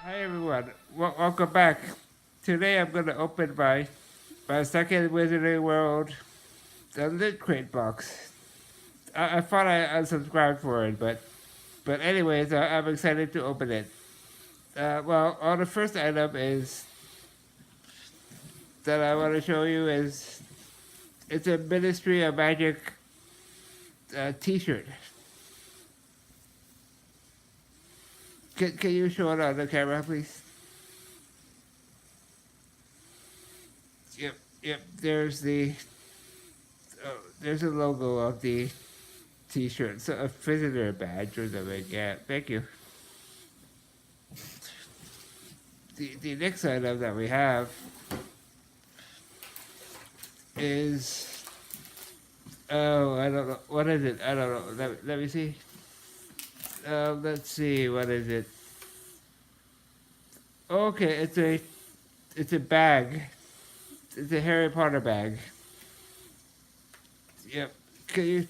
Hi everyone, welcome back. Today I'm going to open my second Wizarding World, the Lootcrate box. I thought I unsubscribed for it, but anyways, I'm excited to open it. Well, the first item is that I want to show you is it's a Ministry of Magic T-shirt. Can you show it on the camera, please? Yep, yep. There's a logo of the T-shirt, so a visitor badge or something. Yeah, thank you. The next item that we have is I don't know what is it. I don't know. Let me see. Let's see what is it. Okay, it's a bag. It's a Harry Potter bag. Yep. Can you?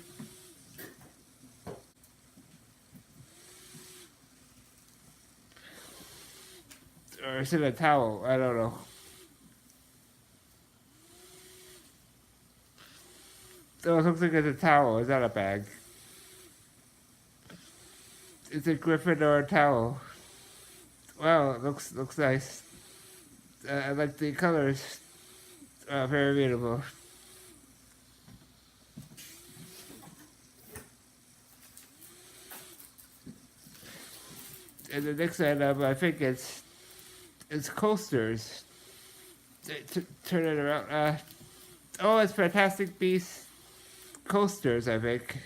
Or is it a towel? I don't know. Oh, it looks like it's a towel. It's not a bag. It's a Gryffindor towel. Wow, it looks nice. I like the colors. Very beautiful. And the next item, I think it's coasters. Turn it around. Oh, it's Fantastic Beasts coasters, I think.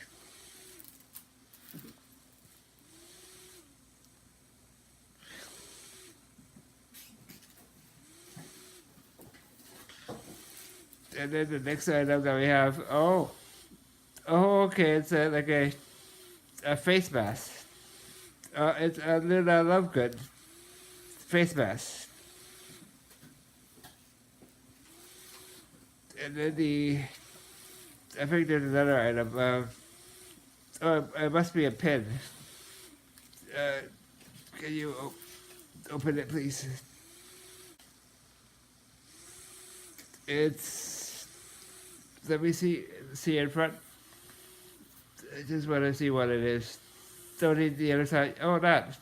And then the next item that we have, okay, it's like a face mask. It's a Luna Lovegood face mask. And then I think there's another item. It must be a pin. Uh, can you open it, please? It's. Let me see in front. I just want to see what it is. Don't need the other side. Oh, that.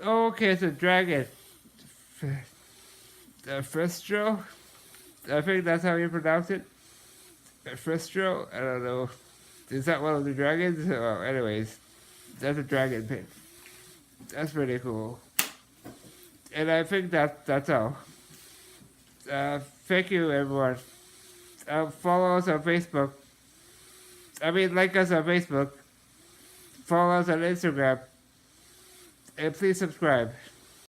Oh, okay, it's a dragon. Fristro? I think that's how you pronounce it. Fristro? I don't know. Is that one of the dragons? Oh, anyways, that's a dragon pin. That's pretty cool. And I think that's all. Thank you, everyone. Follow us on Facebook. Like us on Facebook. Follow us on Instagram. And please subscribe.